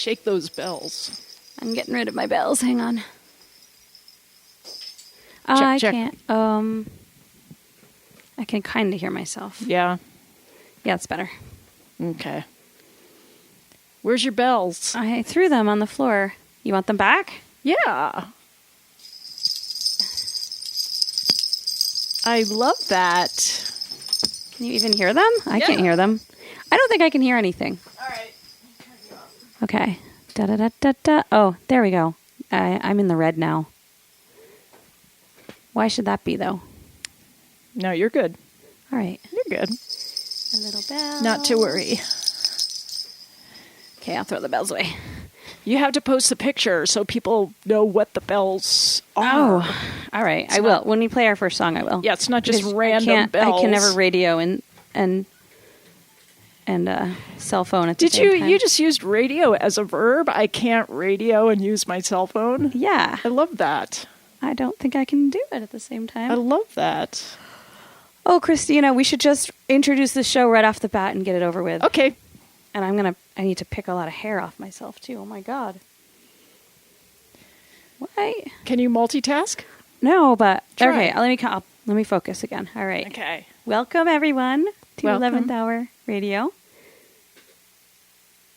Shake those bells. I'm getting rid of my bells. Hang on. Check. Can't. I can kind of hear myself. Yeah. Yeah, it's better. Okay. Where's your bells? I threw them on the floor. You want them back? Yeah. I love that. Can you even hear them? I can't hear them. I don't think I can hear anything. All right. Okay. Da-da-da-da-da. Oh, there we go. I'm in the red now. Why should that be, though? No, you're good. All right. You're good. A little bell. Not to worry. Okay, I'll throw the bells away. You have to post the picture so people know what the bells are. Oh, all right. I will. When we play our first song, I will. Yeah, it's not just Because random bells. I can never radio and cell phone at the same time. You just used radio as a verb? I can't radio and use my cell phone? Yeah. I love that. I don't think I can do it at the same time. I love that. Oh, Kristina, we should just introduce the show right off the bat and get it over with. Okay. And I need to pick a lot of hair off myself, too. Oh, my God. Why? Can you multitask? No, but... Try. Okay, let me focus again. All right. Okay. Welcome, everyone, to Welcome. 11th Hour Radio.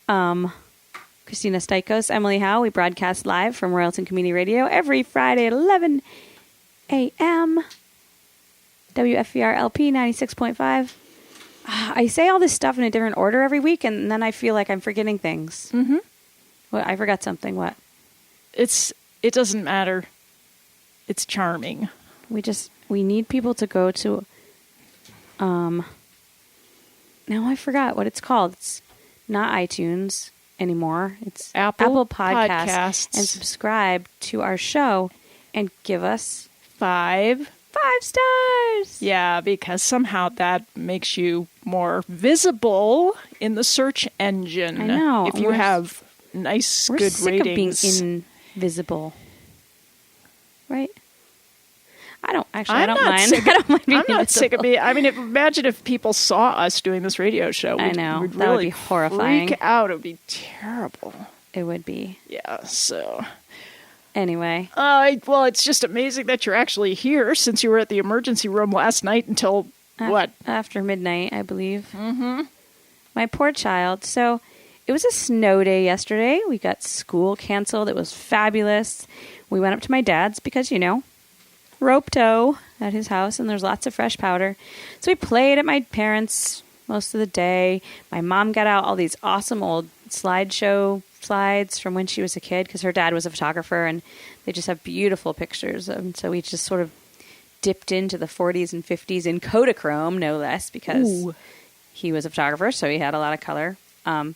Kristina Stykos, Emily Howe. We broadcast live from Royalton Community Radio every Friday at 11 a.m. WFVR LP 96.5. I say all this stuff in a different order every week, and then I feel like I'm forgetting things. Mm-hmm. Well, I forgot something. What? It doesn't matter. It's charming. We need people to go to, now I forgot what it's called. It's not iTunes anymore. It's Apple Podcasts. And subscribe to our show and give us 5 stars. Yeah, because somehow that makes you more visible in the search engine. I know. If you have nice, We're good sick ratings. of being invisible. Right? I don't mind. I don't mind being I'm not sick of being. I mean, imagine if people saw us doing this radio show. I know. We'd That really would be horrifying. Freak out. It would be terrible. It would be. Yeah, so... Anyway. Well, it's just amazing that you're actually here since you were at the emergency room last night until, what? After midnight, I believe. Mm-hmm. My poor child. So, it was a snow day yesterday. We got school canceled. It was fabulous. We went up to my dad's because, rope tow at his house, and there's lots of fresh powder. So we played at my parents' most of the day. My mom got out all these awesome old slideshow slides from when she was a kid because her dad was a photographer, and they just have beautiful pictures. And so we just sort of dipped into the 40s and 50s in Kodachrome, no less, because he was a photographer, so he had a lot of color. So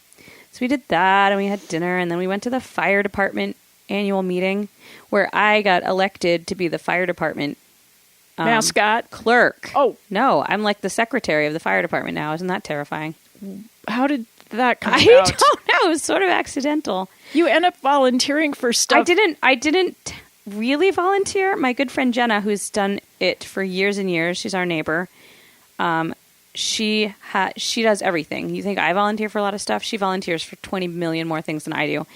we did that, and we had dinner, and then we went to the fire department annual meeting where I got elected to be the fire department mascot clerk. Oh no, I'm like the secretary of the fire department now. Isn't that terrifying? How did that come I about? don't know. It was sort of accidental. You end up volunteering for stuff. I didn't really volunteer. My good friend Jenna, who's done it for years and years, she's our neighbor. She does everything. You think I volunteer for a lot of stuff? She volunteers for 20 million more things than I do.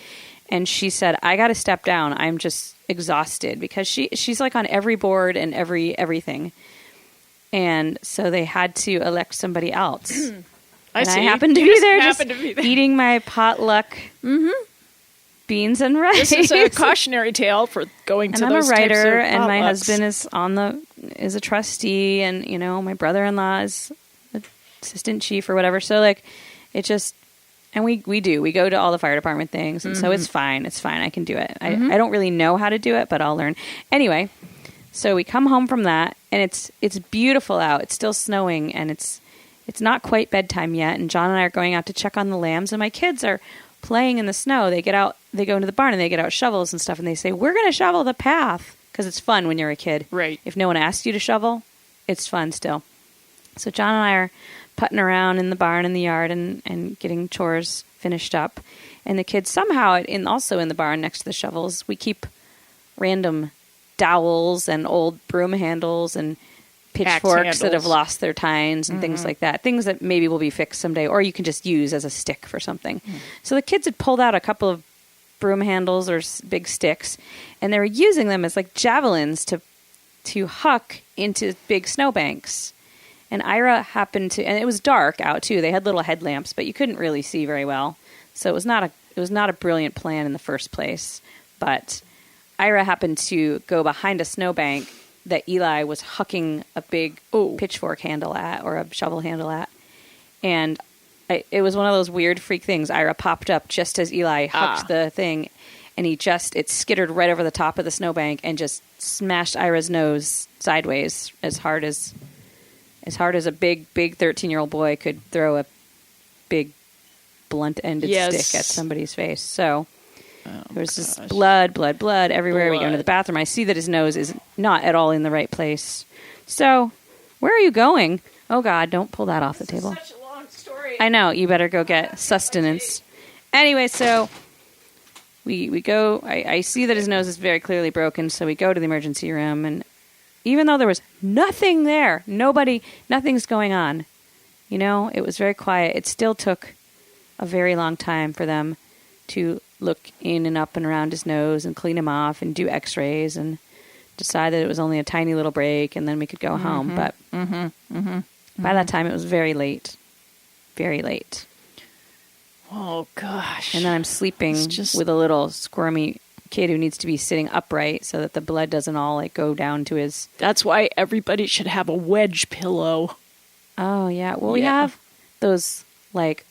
And she said, I got to step down. I'm just exhausted because she's like on every board and everything. And so they had to elect somebody else. I happened to be there just eating my potluck beans and rice. This is a cautionary tale for going to those types of potlucks. And I'm a writer, and my husband is a trustee, and my brother-in-law is assistant chief or whatever. So like it just... And we go to all the fire department things. And so it's fine. It's fine. I can do it. I don't really know how to do it, but I'll learn. Anyway, so we come home from that, and it's beautiful out. It's still snowing, and it's not quite bedtime yet. And John and I are going out to check on the lambs, and my kids are playing in the snow. They go into the barn, and they get out shovels and stuff, and they say, we're going to shovel the path. Because it's fun when you're a kid. Right. If no one asks you to shovel, it's fun still. So John and I are putting around in the barn in the yard and getting chores finished up. And the kids somehow, also in the barn next to the shovels, we keep random dowels and old broom handles and pitchforks that have lost their tines and things like that. Things that maybe will be fixed someday, or you can just use as a stick for something. So the kids had pulled out a couple of broom handles or big sticks, and they were using them as like javelins to huck into big snowbanks. And Ira happened to, and it was dark out too. They had little headlamps, but you couldn't really see very well. So it was not a brilliant plan in the first place. But Ira happened to go behind a snowbank that Eli was hucking a big pitchfork handle at, or a shovel handle at. And it was one of those weird freak things. Ira popped up just as Eli hucked the thing, and it skittered right over the top of the snowbank and just smashed Ira's nose sideways as hard as a big 13-year-old boy could throw a big blunt-ended stick at somebody's face. So there was just blood everywhere. We go into the bathroom. I see that his nose is not at all in the right place. So where are you going? Oh, God, don't pull that off the table. Such a long story. I know. You better go get sustenance. Anyway, so we go. I see that his nose is very clearly broken, so we go to the emergency room, and even though there was nothing there, nothing's going on, it was very quiet. It still took a very long time for them to look in and up and around his nose and clean him off and do x-rays and decide that it was only a tiny little break, and then we could go home. But by that time, it was very late. Very late. Oh, gosh. And then I'm sleeping with a little squirmy kid who needs to be sitting upright so that the blood doesn't all go down to his... That's why everybody should have a wedge pillow. Oh, yeah. Well, we have those the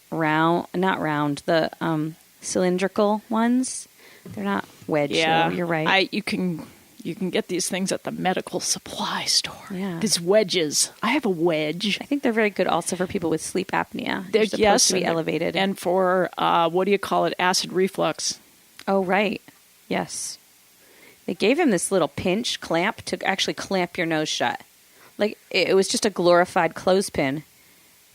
cylindrical ones. They're not wedge. Yeah, you're right. You can get these things at the medical supply store. Yeah. These wedges. I have a wedge. I think they're very good also for people with sleep apnea. They're supposed to be elevated. And for, acid reflux. Oh, right. Yes. They gave him this little pinch clamp to actually clamp your nose shut. It was just a glorified clothespin.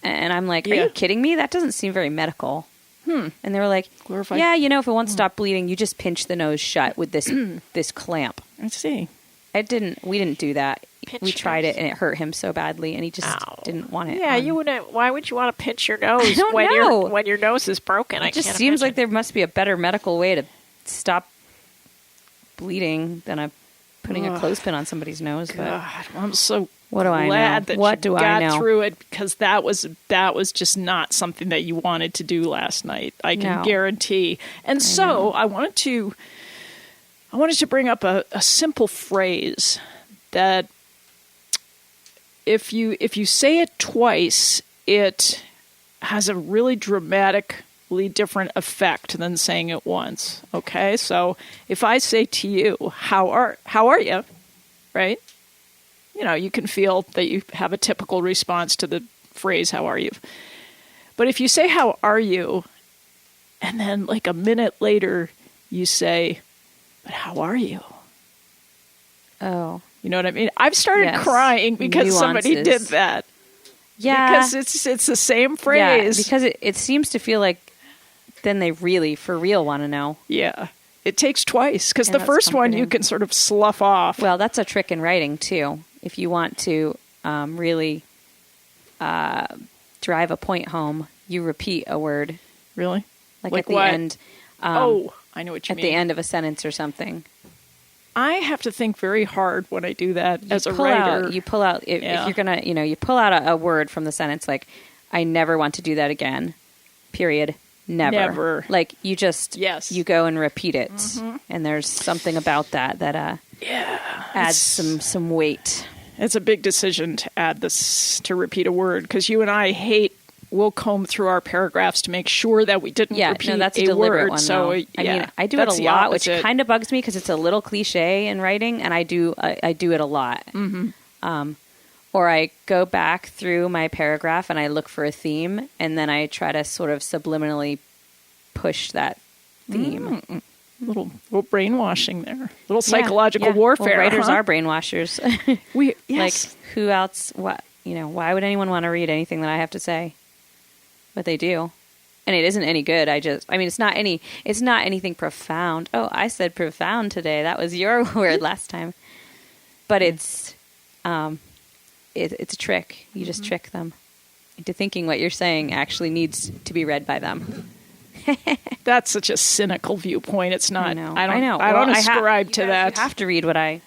And I'm like, are you kidding me? That doesn't seem very medical. And they were like, glorified. Yeah, if it won't stop bleeding, you just pinch the nose shut with this clamp. I see. We didn't do that. We tried it and it hurt him so badly, and he just didn't want it. Yeah, you wouldn't. Why would you want to pinch your nose when your nose is broken? It just seems like there must be a better medical way to stop bleeding than putting a clothespin on somebody's nose. God, I'm so what do I glad know? that What you do got I know? through it, because that was just not something that you wanted to do last night. I can guarantee. And so I wanted to bring up a simple phrase that if you say it twice, it has a really dramatically different effect than saying it once. Okay, so if I say to you, "How are you?" right? You can feel that you have a typical response to the phrase, "How are you?" But if you say, "How are you?" and then a minute later you say, "But how are you?" Oh. You know what I mean? I've started crying because somebody did that. Yeah. Because it's the same phrase. Yeah, because it seems to feel like then they really, for real, want to know. Yeah. It takes twice, because the first one you can sort of slough off. Well, that's a trick in writing, too. If you want to really drive a point home, you repeat a word. Really? Like at the what? end. I know what you mean. At the end of a sentence or something. I have to think very hard when I do that as a writer. You pull out, if you're going to, you pull out a word from the sentence, I never want to do that again. Period. Never. You just, you go and repeat it. Mm-hmm. And there's something about that adds some weight. It's a big decision to add this, to repeat a word, because you and I we'll comb through our paragraphs to make sure that we didn't repeat that's a deliberate word. one. So, I mean, I do it a lot, which kind of bugs me because it's a little cliche in writing, and I do it a lot. Mm-hmm. Or I go back through my paragraph and I look for a theme, and then I try to sort of subliminally push that theme. Mm. Little brainwashing there. Little psychological warfare. Well, writers are brainwashers. Yes. Who else? What? Why would anyone want to read anything that I have to say? But they do, and it isn't any good. It's not anything profound. Oh, I said profound today. That was your word last time. But it's a trick. You just trick them into thinking what you're saying actually needs to be read by them. That's such a cynical viewpoint. It's not. I don't ascribe to that. You have to read what I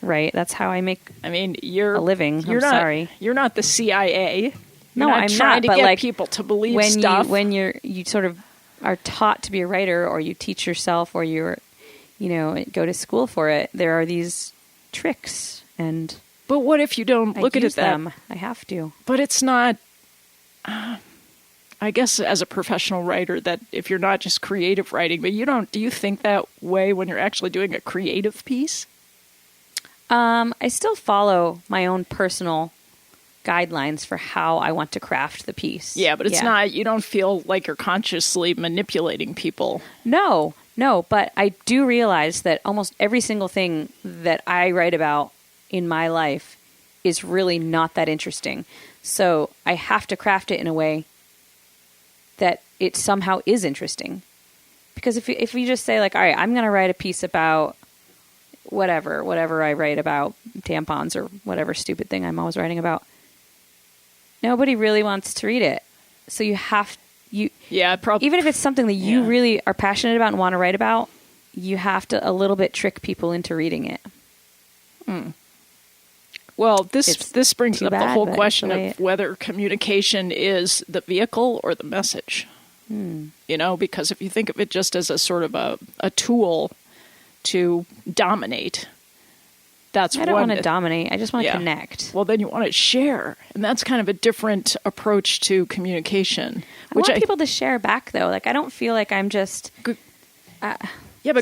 write. That's how I make. I mean, you're a living. Sorry, you're not the CIA. No, I'm trying not. to But get like people to believe stuff. When you sort of are taught to be a writer, or you teach yourself, or you're, go to school for it. There are these tricks and. But what if you don't look at them? I have to. But it's not. I guess as a professional writer, that if you're not just creative writing, but you don't, do you think that way when you're actually doing a creative piece? I still follow my own personal guidelines for how I want to craft the piece. Yeah, but it's not, you don't feel like you're consciously manipulating people. No, but I do realize that almost every single thing that I write about in my life is really not that interesting. So I have to craft it in a way that it somehow is interesting. Because if you just say like, all right, I'm going to write a piece about whatever I write about tampons or whatever stupid thing I'm always writing about, nobody really wants to read it. So you have even if it's something that you really are passionate about and want to write about, you have to a little bit trick people into reading it. Well, this brings up the whole question of whether communication is the vehicle or the message. Because if you think of it just as a sort of a tool to dominate, I don't want to dominate. I just want to connect. Well, then you want to share. And that's kind of a different approach to communication. I want people to share back, though. Like, I don't feel like I'm just... but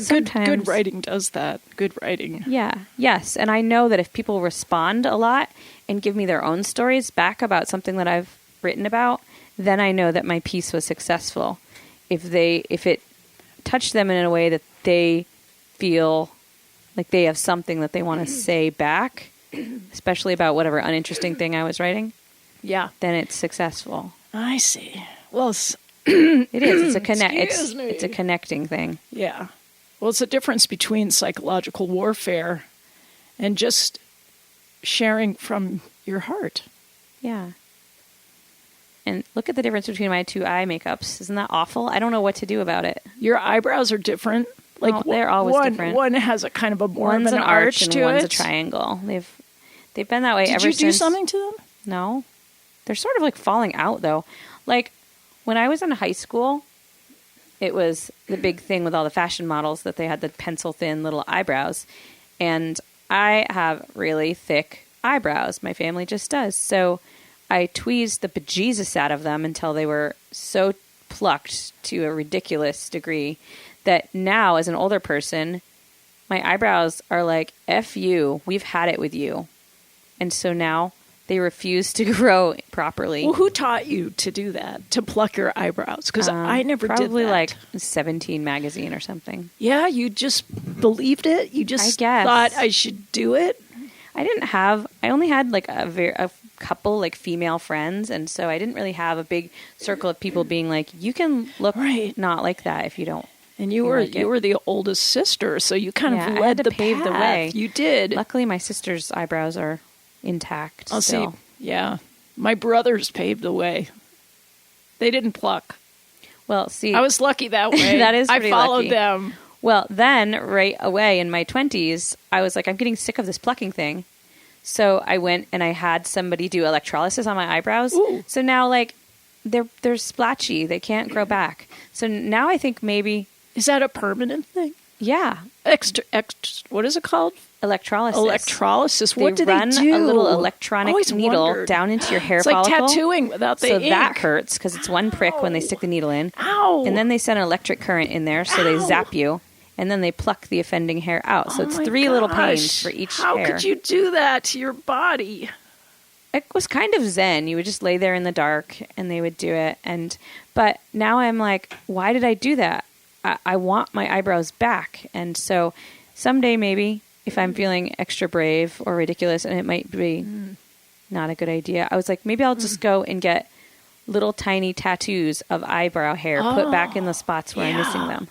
good writing does that. Good writing. Yeah. Yes. And I know that if people respond a lot and give me their own stories back about something that I've written about, then I know that my piece was successful. If it touched them in a way that they feel like they have something that they want to say back, especially about whatever uninteresting thing I was writing, then it's successful. I see. Well, it is. It's a connecting thing. Yeah. Well, it's a difference between psychological warfare and just sharing from your heart. Yeah. And look at the difference between my two eye makeups. Isn't that awful? I don't know what to do about it. Your eyebrows are different. Like they're always different. One has a kind of a more one's of an arch and to one's it. a triangle. They've been that way ever since. Did you do something to them? No. They're sort of like falling out, though. Like, when I was in high school, it was the big thing with all the fashion models that they had the pencil-thin little eyebrows. And I have really thick eyebrows. My family just does. So I tweezed the bejesus out of them until they were so plucked to a ridiculous degree that now, as an older person, my eyebrows are like, F you, we've had it with you. And so now they refuse to grow properly. Well, who taught you to do that, to pluck your eyebrows? Because I never did that. Probably like 17 magazine or something. Yeah, you just believed it? You just thought I should do it? I only had like a couple like female friends, and so I didn't really have a big circle of people being like, you can look not like that if you don't. And you were the oldest sister, so you kind of led the path. The way. You did. Luckily, my sister's eyebrows are intact. I'll see. Yeah, my brothers paved the way. They didn't pluck. Well, see, I was lucky that way. That is pretty I followed lucky. them. Well, then right away in my 20s, I was like, I'm getting sick of this plucking thing. So I went and I had somebody do electrolysis on my eyebrows. Ooh. So now, like, they're splatchy. They can't grow back. So now I think maybe... Is that a permanent thing? Yeah. What is it called? Electrolysis. Electrolysis. What do they do? They run a little electronic needle down into your hair follicle. It's like tattooing without the ink. So that hurts because it's one prick when they stick the needle in. Ow! And then they send an electric current in there, so they zap you. And then they pluck the offending hair out. So it's 3 little pains for each hair. How could you do that to your body? It was kind of zen. You would just lay there in the dark and they would do it. But now I'm like, why did I do that? I want my eyebrows back. And so someday maybe if I'm feeling extra brave or ridiculous, and it might be not a good idea, I was like, maybe I'll just go and get little tiny tattoos of eyebrow hair put back in the spots where I'm missing them.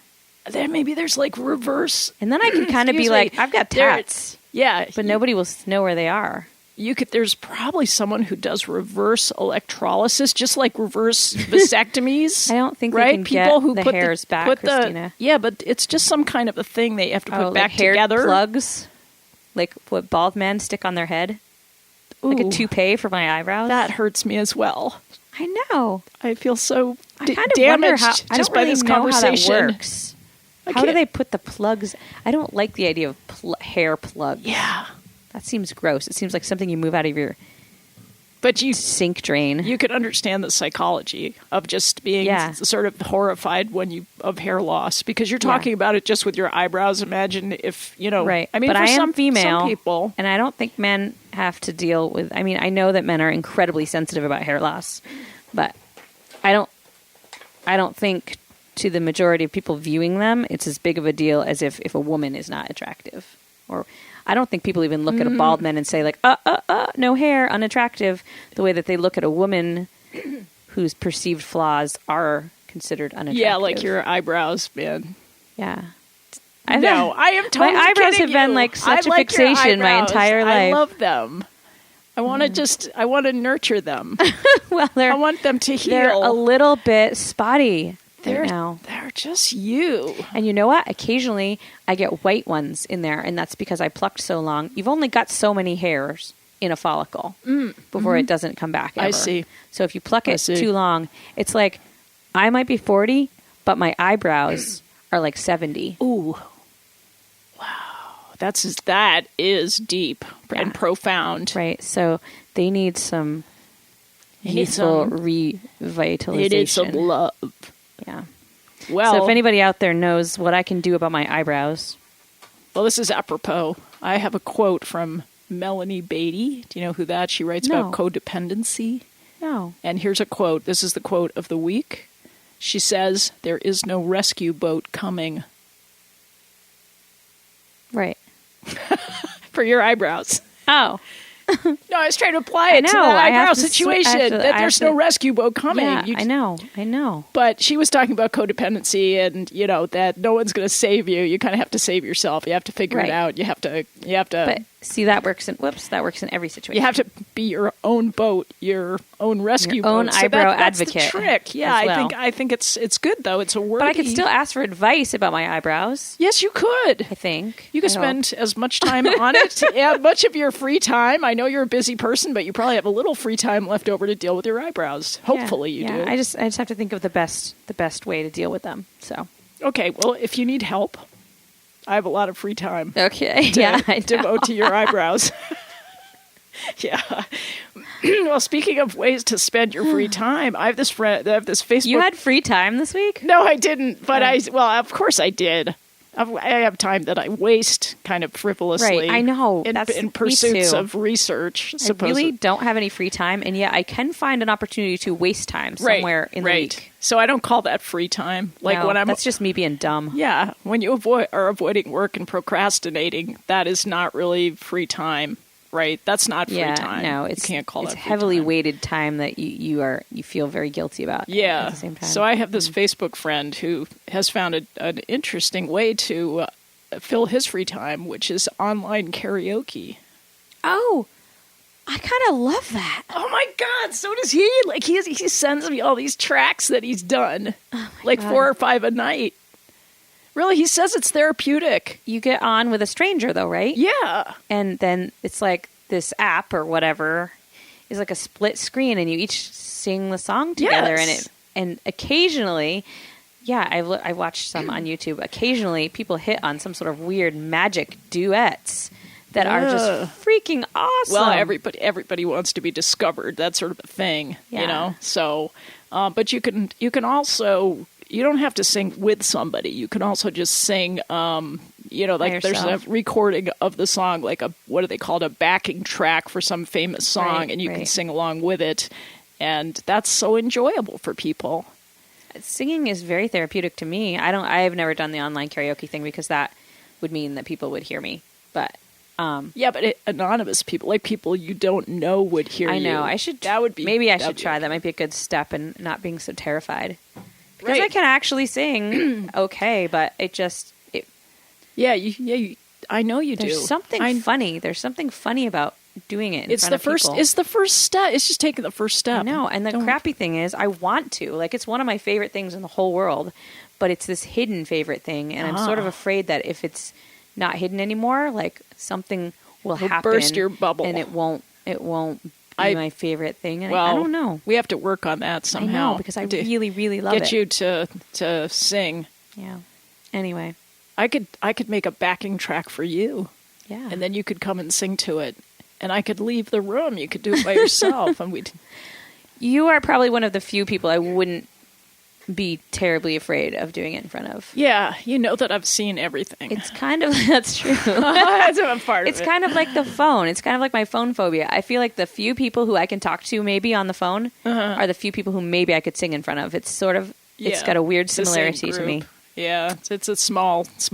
Then maybe there's like reverse. And then I can kind of be like, I've got tats. Yeah. But nobody will know where they are. there's probably someone who does reverse electrolysis, just like reverse vasectomies. I don't think right? they can People get who the put hairs back, Kristina. Yeah, but it's just some kind of a thing they have to put back like hair together. Plugs, like what bald men stick on their head, like a toupee for my eyebrows. That hurts me as well. I know. I feel so I kind of damaged wonder how. I just don't by really this know conversation. how that works. How do they put the plugs? I don't like the idea of hair plugs. Yeah, that seems gross. It seems like something you move out of your sink drain. You could understand the psychology of just being sort of horrified of hair loss, because you're talking about it just with your eyebrows. Imagine if, right. I mean, but for I am some female, people, and I don't think men have to deal with, I mean, I know that men are incredibly sensitive about hair loss, but I don't think to the majority of people viewing them, it's as big of a deal as if a woman is not attractive. Or I don't think people even look at a bald man and say like, no hair, unattractive, the way that they look at a woman whose perceived flaws are considered unattractive. Yeah, like your eyebrows, man. Yeah. I am totally my eyebrows kidding have been you. like such a like fixation my entire life. I love them. I want to nurture them. Well, I want them to heal. They're a little bit spotty. They're just you. And you know what? Occasionally I get white ones in there, and that's because I plucked so long. You've only got so many hairs in a follicle before it doesn't come back ever. I see. So if you pluck it too long, it's like I might be 40, but my eyebrows are like 70. Ooh. Wow. That is deep and profound. Right. So they need some youthful revitalization. They need some love. Yeah. Well, so if anybody out there knows what I can do about my eyebrows. Well, this is apropos. I have a quote from Melanie Beatty. Do you know who that? She writes about codependency. No. And here's a quote. This is the quote of the week. She says, "There is no rescue boat coming." Right. For your eyebrows. Oh. No, I was trying to apply it to the eyebrow situation, that there's no rescue boat coming. Yeah, I know. But she was talking about codependency and, that no one's going to save you. You kind of have to save yourself. You have to figure it out. You have to. But see, that works in every situation. You have to be your own boat, your own rescue boat. Your own eyebrow advocate. That's the trick. Yeah, I think it's good though. It's a word. But I could still ask for advice about my eyebrows. Yes, you could. I think you could spend as much time on it, much of your free time. I know you're a busy person, but you probably have a little free time left over to deal with your eyebrows. Hopefully, you do. I just have to think of the best way to deal with them. So okay, well, if you need help, I have a lot of free time. Okay, to devote to your eyebrows. Yeah. Well, speaking of ways to spend your free time, I have this Facebook. You had free time this week? No, I didn't. But of course I did. I have time that I waste kind of frivolously. Right, I know. In pursuits of research, supposedly. I really don't have any free time, and yet I can find an opportunity to waste time somewhere in the week. So I don't call that free time. That's just me being dumb. Yeah, when you are avoiding work and procrastinating, that is not really free time. Right, that's not free time. No, you can't call that free heavily time. Weighted time that you feel very guilty about. Yeah. At the same time. So I have this Facebook friend who has found an interesting way to fill his free time, which is online karaoke. Oh, I kind of love that. Oh my God! So does he. Like he sends me all these tracks that he's done, God. 4 or 5 a night. Really, he says it's therapeutic. You get on with a stranger, though, right? Yeah. And then it's like this app or whatever is like a split screen, and you each sing the song together. Yes. And occasionally, I watched some on YouTube. Occasionally, people hit on some sort of weird magic duets that are just freaking awesome. Well, everybody wants to be discovered. That's sort of a thing, So, but you can also. You don't have to sing with somebody. You can also just sing, there's a recording of the song, like what do they call it, a backing track for some famous song, and you can sing along with it. And that's so enjoyable for people. Singing is very therapeutic to me. I have never done the online karaoke thing because that would mean that people would hear me. But but anonymous people, like people you don't know, would hear you. I know. I should try. That might be a good step in not being so terrified. Because I can actually sing okay, but I know you do. There's something funny. There's something funny about doing it in It's front the of first. people. It's the first step. It's just taking the first step. I know, and the crappy thing is, I want to. Like, it's one of my favorite things in the whole world, but it's this hidden favorite thing, and I'm sort of afraid that if it's not hidden anymore, like something will happen, burst your bubble, and it won't be my favorite thing. And well, I don't know. We have to work on that somehow. I know, because I really, really love it. Get you to sing. Yeah. Anyway, I could make a backing track for you. yeah, And then you could come and sing to it. And I could leave the room. You could do it by yourself. And we'd... You are probably one of the few people I wouldn't be terribly afraid of doing it in front of. Yeah, you know that I've seen everything. It's kind of, that's true. That's a part of It's it. kind of like the phone. It's kind of like my phone phobia. I feel like the few people who I can talk to maybe on the phone are the few people who maybe I could sing in front of. It's sort of, it's got a weird similarity to me. Yeah, it's a small. It's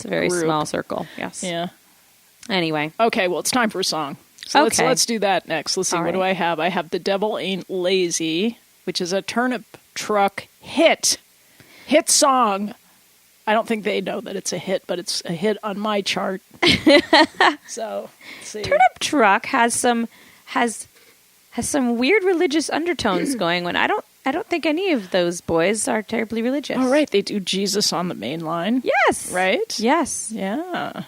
a very group. small circle. Yes. Yeah. Anyway. Okay, well, it's time for a song. So Okay. let's do that next. Let's see, All what do right. I have? I have The Devil Ain't Lazy, which is a turnip truck hit song. I don't think they know that it's a hit, but it's a hit on my chart. So, let's see. Turnip Truck has some weird religious undertones going on. I don't think any of those boys are terribly religious. All right, they do Jesus on the main line. Yes. Right? Yes. Yeah.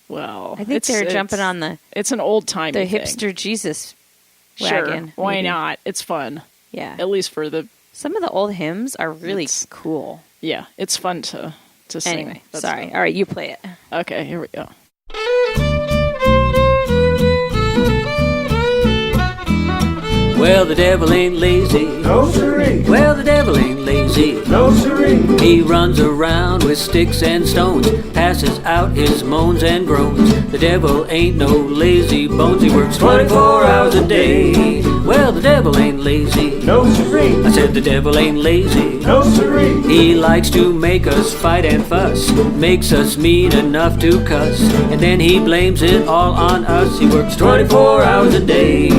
Well, I think they're jumping on the It's an old-timey the thing. hipster Jesus Sure. wagon. Why maybe. not? It's fun. Yeah. At least for the... Some of the old hymns are really cool. Yeah, it's fun to sing. Anyway, That's sorry. fun. All right, you play it. Okay, here we go. Well, the devil ain't lazy. No siree, Well, the devil ain't lazy. no siree, He runs around with sticks and stones, passes out his moans and groans. The devil ain't no lazy bones. He works 24 hours a day. Well, the devil ain't lazy. no siree, I said the devil ain't lazy. no siree, He likes to make us fight and fuss, makes us mean enough to cuss, and then he blames it all on us. He works 24 hours a day.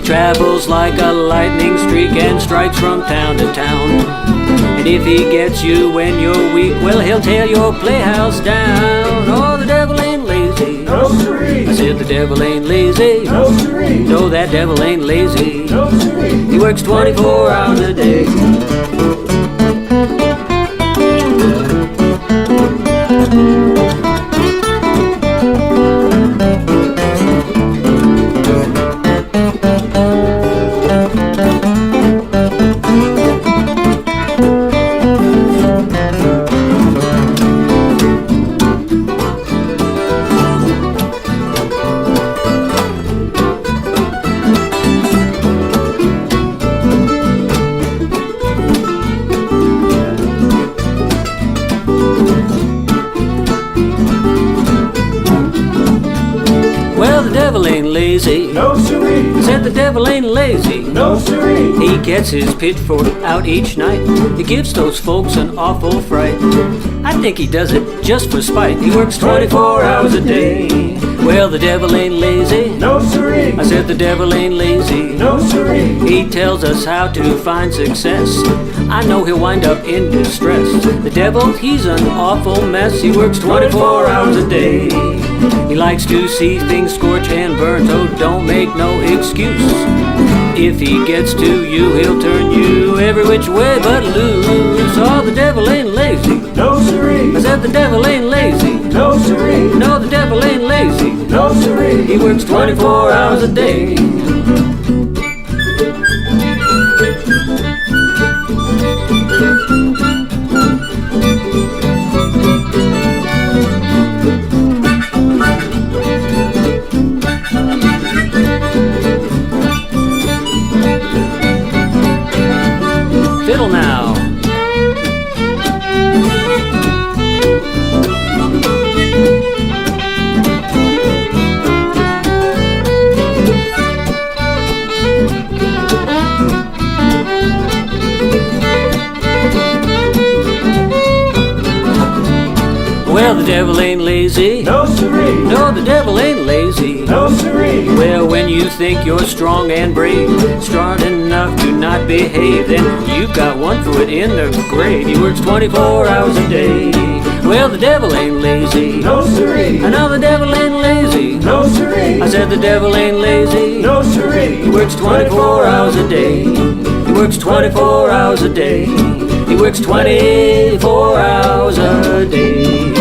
Travels like a lightning streak and strikes from town to town. And if he gets you when you're weak, well, he'll tear your playhouse down. Oh, the devil ain't lazy. no siree, I said the devil ain't lazy. no siree, No, that devil ain't lazy. no siree. He works 24 hours a day. Well, the devil ain't lazy. No siree, Said the devil ain't lazy. no siree, He gets his pitchfork out each night. He gives those folks an awful fright. I think he does it just for spite. He works 24 hours a day. Well, the devil ain't lazy. no siree, I said the devil ain't lazy. no siree, He tells us how to find success. I know he'll wind up in distress. The devil, he's an awful mess. He works 24 hours a day. He likes to see things scorch and burn, so don't make no excuse. If he gets to you, he'll turn you every which way but loose. Oh, the devil ain't lazy. no siree, I said the devil ain't lazy. no siree, No, the devil ain't lazy. no siree. He works 24 hours a day. Fiddle now. Well, the devil ain't lazy. No siree, No, the devil ain't lazy. no siree, Well, when you think you're strong and brave, strong enough to not behave, then you've got one foot in the grave. He works 24 hours a day. Well, the devil ain't lazy. No siree. I know the devil ain't lazy. No siree. I said the devil ain't lazy. No siree. He works 24 hours a day. He works 24 hours a day. He works 24 hours a day.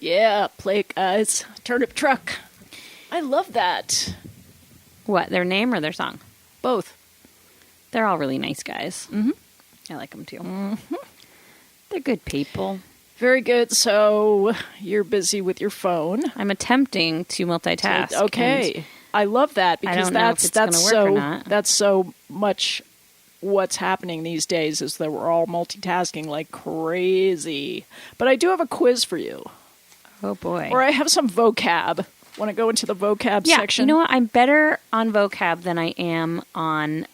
Yeah, play it, guys. Turnip truck. I love that. What, their name or their song? Both. They're all really nice guys. Mm-hmm. I like them too. Mm-hmm. They're good people. Very good. So you're busy with your phone. I'm attempting to multitask. Okay. I love that because I don't know if it's gonna work or not. That's so much what's happening these days is that we're all multitasking like crazy. But I do have a quiz for you. Oh boy. Or I have some vocab. Want to go into the vocab section? You know what? I'm better on vocab than I am on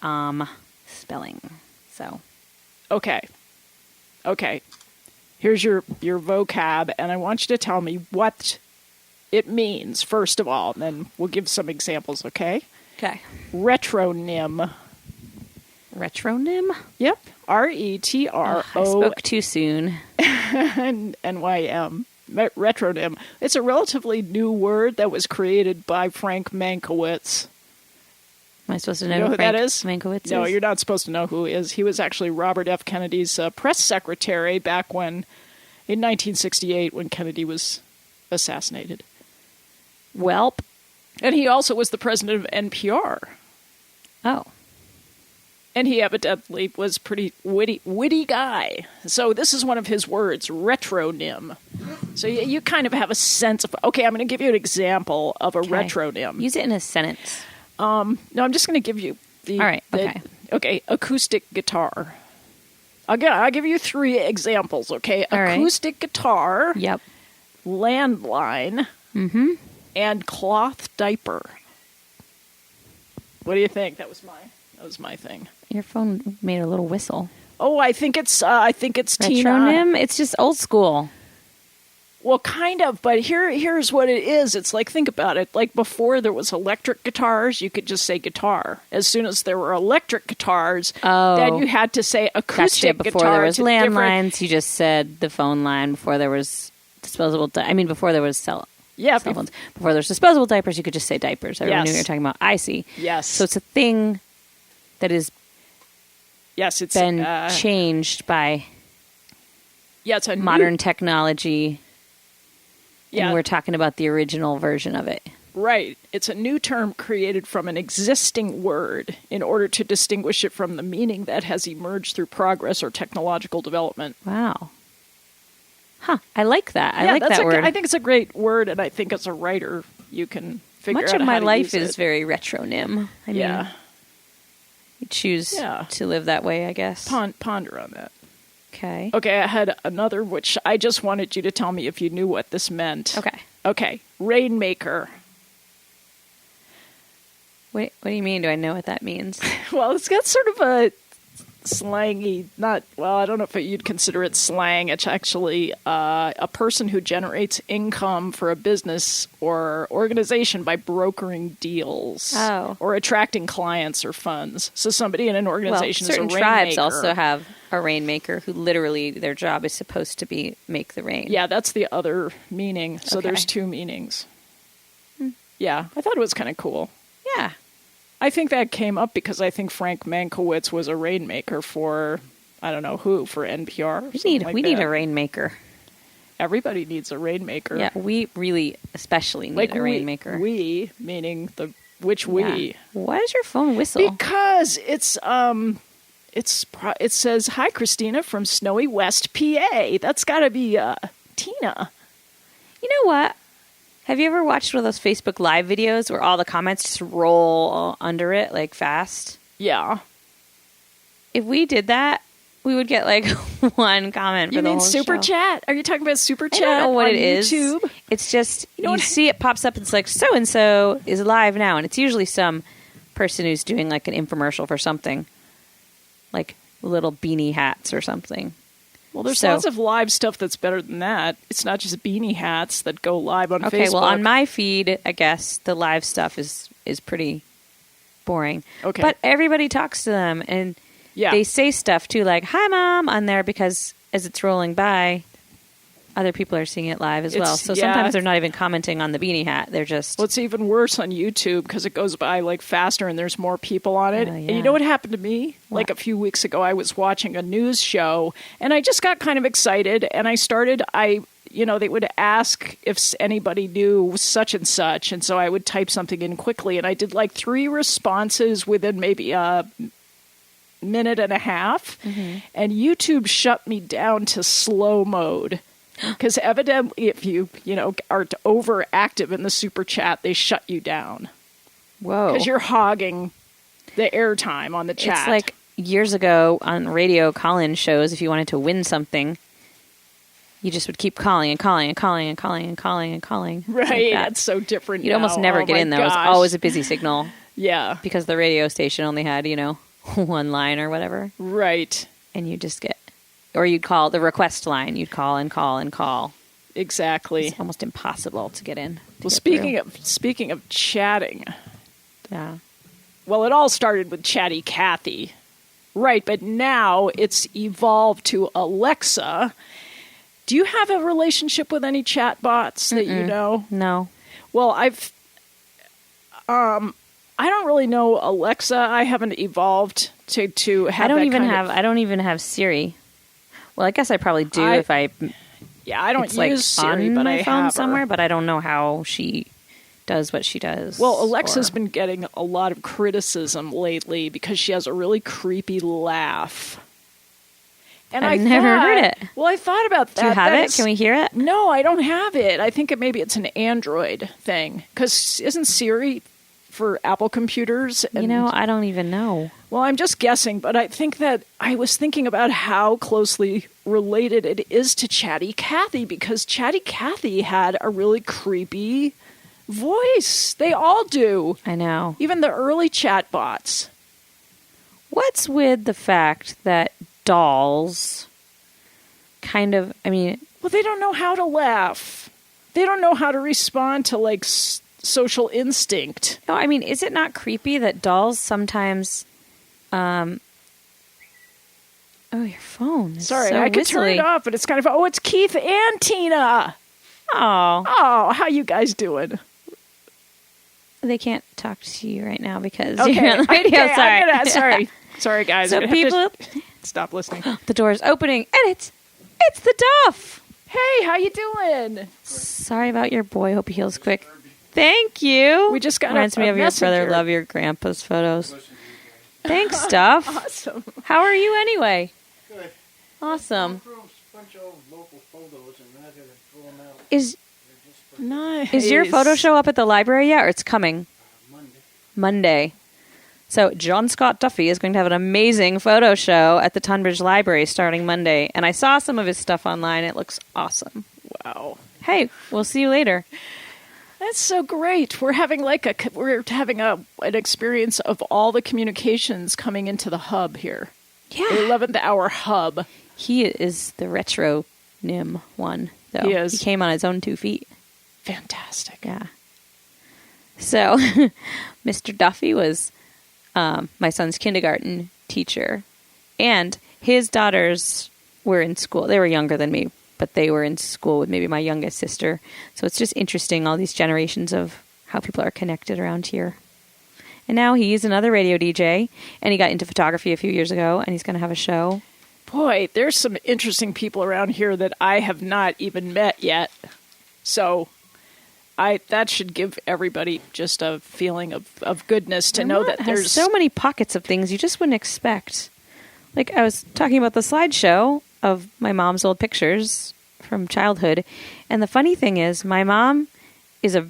spelling. So. Okay. Here's your vocab, and I want you to tell me what it means, first of all, and then we'll give some examples, okay? Okay. Retronym. Retronym? Yep. R-E-T-R-O. I spoke too soon. N-Y-M. Retronym. It's a relatively new word that was created by Frank Mankiewicz. Am I supposed to know, You know who Frank that is? Mankiewicz is? No, you're not supposed to know who he is. He was actually Robert F. Kennedy's press secretary back in 1968 when Kennedy was assassinated. Welp. And he also was the president of NPR. Oh. And he evidently was pretty witty guy. So this is one of his words, retronym. So you kind of have a sense of, okay, I'm going to give you an example of a retronym. Use it in a sentence. No, I'm just going to give you the... All right, okay. Okay, acoustic guitar. I'll give you 3 examples, okay? All acoustic guitar. Yep. Landline. Mm-hmm. And cloth diaper. What do you think? That was my thing. Your phone made a little whistle. Oh, I think it's Tina. Retronym? It's just old school. Well, kind of, but here's what it is. It's like, think about it. Like before there was electric guitars, you could just say guitar. As soon as there were electric guitars, then you had to say acoustic gotcha. guitar. Before there was landlines, you just said the phone line. Before there was disposable... before there was cell phones. Before there was disposable diapers, you could just say diapers. Everyone knew what you were talking about. I see. Yes. So it's a thing that is... Yes, it's been changed by it's a modern technology. Yeah. And we're talking about the original version of it. Right. It's a new term created from an existing word in order to distinguish it from the meaning that has emerged through progress or technological development. Wow. Huh. I like that. I like that word. I think it's a great word, and I think as a writer, you can figure Much out of how my to life use is it. very retronym. I mean, you choose to live that way, I guess. Ponder on that. Okay. Okay, I had another, which I just wanted you to tell me if you knew what this meant. Okay. Rainmaker. What do you mean? Do I know what that means? Well, it's got sort of a slangy, I don't know if you'd consider it slang. It's actually a person who generates income for a business or organization by brokering deals or attracting clients or funds. So somebody in an organization is a rainmaker. Certain tribes also have a rainmaker who literally their job is supposed to be make the rain. Yeah, that's the other meaning. So there's 2 meanings. Yeah, I thought it was kind of cool. Yeah. I think that came up because I think Frank Mankiewicz was a rainmaker for, I don't know who, for NPR. We need a rainmaker. Everybody needs a rainmaker. Yeah, we really especially need a rainmaker. We, meaning we. Why does your phone whistle? Because it says, "Hi, Kristina from Snowy West, PA." That's got to be Tina. You know what? Have you ever watched one of those Facebook Live videos where all the comments just roll under it, like, fast? Yeah. If we did that, we would get, like, 1 comment for the whole show. You mean Superchat? Are you talking about Superchat I don't know what on it is. YouTube? It's just, you see it pops up, it's like, so-and-so is live now. And it's usually some person who's doing, like, an infomercial for something. Like, little beanie hats or something. Well, there's lots of live stuff that's better than that. It's not just beanie hats that go live on Facebook. Okay, well, on my feed, I guess the live stuff is pretty boring. Okay. But everybody talks to them, and they say stuff too, like "Hi, Mom" on there, because as it's rolling by, other people are seeing it live as well. So sometimes they're not even commenting on the beanie hat; they're just. Well, it's even worse on YouTube because it goes by like faster, and there's more people on it. Yeah. And you know what happened to me? What? Like a few weeks ago, I was watching a news show, and I just got kind of excited, and they would ask if anybody knew such and such, and so I would type something in quickly, and I did like 3 responses within maybe a minute and a half, and YouTube shut me down to slow mode. Because evidently, if you are overactive in the super chat, they shut you down. Whoa. Because you're hogging the airtime on the chat. It's like years ago on radio call-in shows, if you wanted to win something, you just would keep calling and calling and calling and calling and calling and calling. Right, that's so different You'd now. almost never get in, though. It was always a busy signal. Yeah. Because the radio station only had, one line or whatever. Right. And you just get... Or you'd call the request line. You'd call and call and call. Exactly. It's almost impossible to get in. Well, speaking of chatting... Yeah. Well, it all started with Chatty Cathy. Right, but now it's evolved to Alexa. Do you have a relationship with any chat bots that you know? No. Well, I don't really know Alexa. I haven't evolved to have. I don't even have Siri. Well, I guess I probably do if I. Yeah, I don't use use Siri, on but my I phone have somewhere. her. But I don't know how she does what she does. Well, Alexa's been getting a lot of criticism lately because she has a really creepy laugh. And I've never heard it. Well, I thought about that. Do you have it? Can we hear it? No, I don't have it. I think maybe it's an Android thing. Because isn't Siri for Apple computers? And, I don't even know. Well, I'm just guessing, but I think that I was thinking about how closely related it is to Chatty Cathy, because Chatty Cathy had a really creepy voice. They all do. I know. Even the early chat bots. What's with the fact that dolls kind of, well, they don't know how to laugh. They don't know how to respond to like social instinct. No, is it not creepy that dolls sometimes oh, your phone is Sorry, so I could turn it off, but it's kind of it's Keith and Tina. Oh, how you guys doing? They can't talk to you right now because okay. you're on the radio. Okay, sorry guys. So people stop listening. The door's opening, and it's the Duff. Hey, how you doing? Sorry about your boy. Hope he heals quick. Thank you. We just got reminds me of your brother. Love your grandpa's photos. Thanks, Duff. Awesome. How are you anyway? Good. Awesome. A bunch of local photos and rather than throw them out. Nice. Is your photo show up at the library yet, or it's coming? Monday. So John Scott Duffy is going to have an amazing photo show at the Tunbridge Library starting Monday. And I saw some of his stuff online. It looks awesome. Wow. Hey, we'll see you later. That's so great. We're having an experience of all the communications coming into the hub here. Yeah. The 11th hour hub. He is the retro Nim one, though. He is. He came on his own 2 feet. Fantastic. Yeah. So, Mr. Duffy was my son's kindergarten teacher, and his daughters were in school. They were younger than me, but they were in school with maybe my youngest sister. So it's just interesting, all these generations of how people are connected around here. And now he's another radio DJ, and he got into photography a few years ago, and he's going to have a show. Boy, there's some interesting people around here that I have not even met yet. So that should give everybody just a feeling of goodness to know that there's so many pockets of things you just wouldn't expect. Like I was talking about the slideshow of my mom's old pictures from childhood. And the funny thing is my mom is a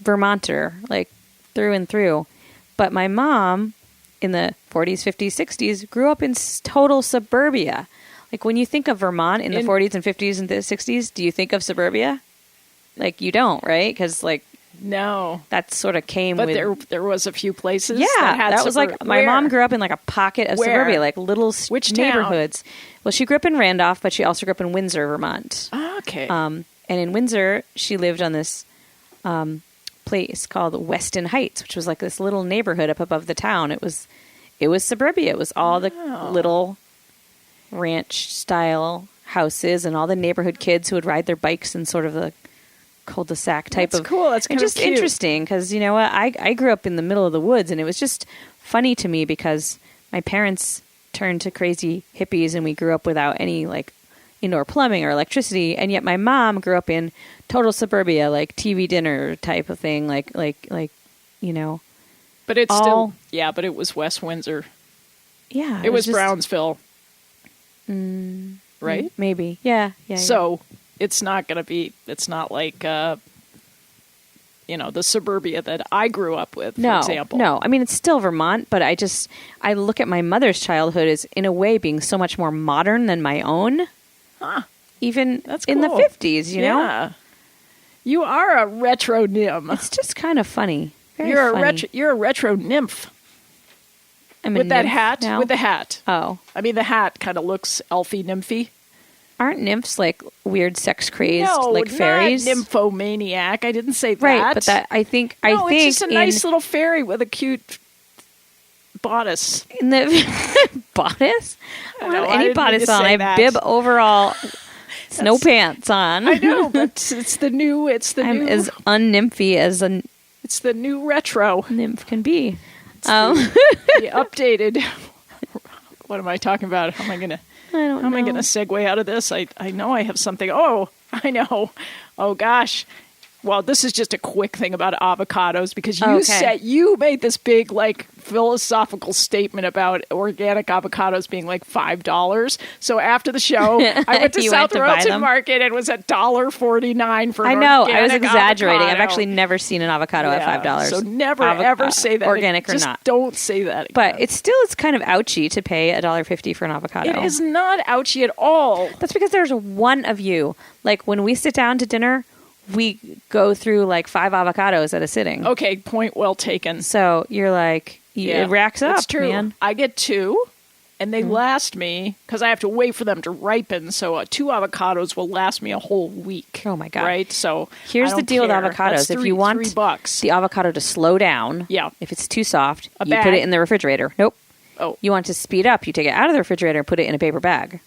Vermonter, like through and through. But my mom in the 40s, 50s, 60s grew up in total suburbia. Like when you think of Vermont in the 40s and 50s and the 60s, do you think of suburbia? Like you don't, right? Because like no, that sort of came. But with... there was a few places. Yeah, that was like my mom grew up in like a pocket of suburbia, like little neighborhoods. Town? Well, she grew up in Randolph, but she also grew up in Windsor, Vermont. Oh, okay. And in Windsor, she lived on this place called Weston Heights, which was like this little neighborhood up above the town. It was suburbia. It was all the little ranch style houses and all the neighborhood kids who would ride their bikes in sort of the cul-de-sac type That's cool. That's kind of just cute. interesting because, you know what, I grew up in the middle of the woods, and it was just funny to me because my parents turned to crazy hippies and we grew up without any like indoor plumbing or electricity, and yet my mom grew up in total suburbia, like TV dinner type of thing, like you know. But it's still but it was West Windsor. Yeah, it was just, Brownsville. Right? Maybe. Yeah. So it's not going to be. It's not like the suburbia that I grew up with, for example. No, I mean, it's still Vermont, but I look at my mother's childhood as, in a way, being so much more modern than my own. Huh. Even That's in the cool. 50s, you know? Yeah. You are a retro nymph. It's just kind of funny. Very You're funny. You're a retro nymph. I'm With a that nymph hat. now? With the hat. Oh. I mean, the hat kind of looks elfy, nymphy. Aren't nymphs like weird sex crazed, No, like fairies? not nymphomaniac. I didn't say that. Right, but that I think it's just a nice little fairy with a cute bodice. in the bodice. I don't know, have I any didn't mean bodice to on. say I have that. bib overall, snow pants on. I know, but it's the new. I'm as unnymphy as a It's the new retro. nymph can be. The updated. What am I talking about? How am I gonna? I don't How am I know. going to segue out of this? I know I have something. Oh, I know. Oh, gosh. Well, this is just a quick thing about avocados because you made this big, like, philosophical statement about organic avocados being like $5. So after the show, I went to You South went to buy Royalton them? Market and it was at $1.49 for an I know. I was organic exaggerating. I've avocado. actually never seen an avocado at $5. So never, ever say that. Organic or Just not. don't say that again. But it's kind of ouchy to pay $1.50 for an avocado. It is not ouchy at all. That's because there's one of you. Like when we sit down to dinner, we go through like 5 avocados at a sitting. Okay, point well taken. So you're like, it racks up, It's true. man. I get 2, and they last me because I have to wait for them to ripen. So 2 avocados will last me a whole week. Oh my God. Right? So Here's I the don't deal care. with avocados. That's If you want $3, the avocado to slow down, if it's too soft, you put it in the refrigerator. Nope. Oh. You want to speed up, you take it out of the refrigerator and put it in a paper bag.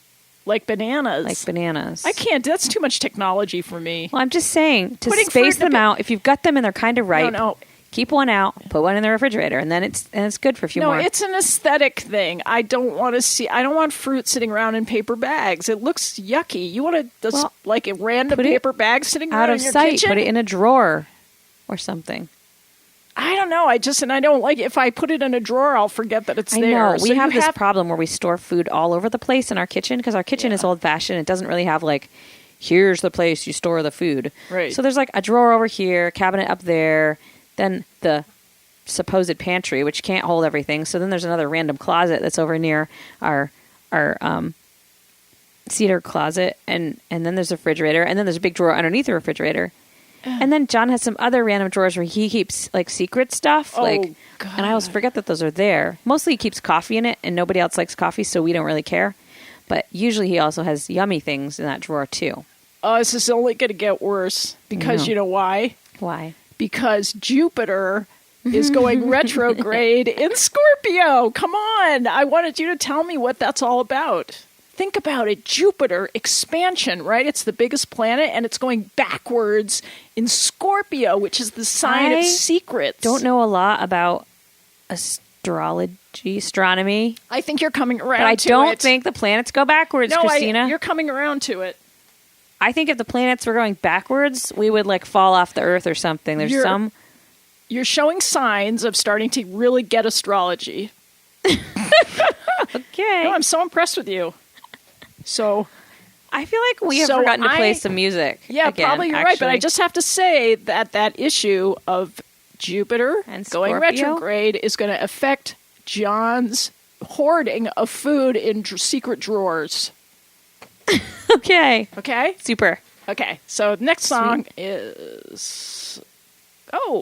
like bananas. Like bananas. I can't. That's too much technology for me. Well, I'm just saying, to Putting space fruit in them out, if you've got them and they're kind of ripe, No. keep one out, put one in the refrigerator, and then it's good for a few No, more. it's an aesthetic thing. I don't want fruit sitting around in paper bags. It looks yucky. You want like a random put it paper bag sitting out around of in your sight. kitchen? Put it in a drawer or something. I don't know. I don't like it. If I put it in a drawer, I'll forget that it's I there. know. So We you have this problem where we store food all over the place in our kitchen because our kitchen is old-fashioned. It doesn't really have like, here's the place you store the food. Right. So there's like a drawer over here, cabinet up there, then the supposed pantry, which can't hold everything. So then there's another random closet that's over near our cedar closet, and then there's a refrigerator, and then there's a big drawer underneath the refrigerator. And then John has some other random drawers where he keeps like secret stuff. And I always forget that those are there. Mostly he keeps coffee in it, and nobody else likes coffee, so we don't really care. But usually he also has yummy things in that drawer too. Oh, this is only going to get worse because you know why? Why? Because Jupiter is going retrograde in Scorpio. Come on. I wanted you to tell me what that's all about. Think about it. Jupiter, expansion, right? It's the biggest planet, and it's going backwards in Scorpio, which is the sign of secrets. Don't know a lot about astronomy. I think you're coming around but I to don't it. think the planets go backwards, Kristina. You're coming around to it. I think if the planets were going backwards, we would like fall off the Earth or something. You're showing signs of starting to really get astrology. Okay. No, I'm so impressed with you. So I feel like we have forgotten to play some music. Yeah, again, probably you're right. But I just have to say that issue of Jupiter and going retrograde is going to affect John's hoarding of food in secret drawers. Okay. Okay? Super. Okay. So next song is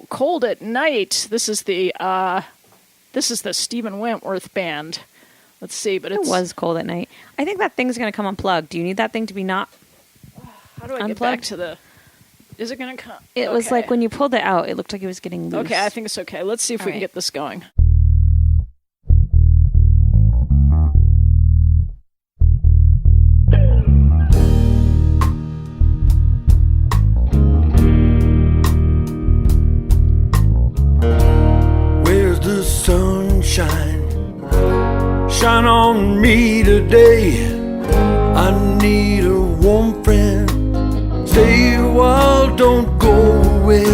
Cold at Night. This is the Stephen Wentworth band. Let's see, but it was Cold at Night. I think that thing's going to come unplugged. Do you need that thing to be not How do I get unplugged? back to the... Is it going to come? It was like when you pulled it out, it looked like it was getting loose. Okay, I think it's okay. Let's see if we can get this going. Where's the sunshine? Shine on me today. I need a warm friend. Stay a while, don't go away.